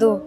2.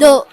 2.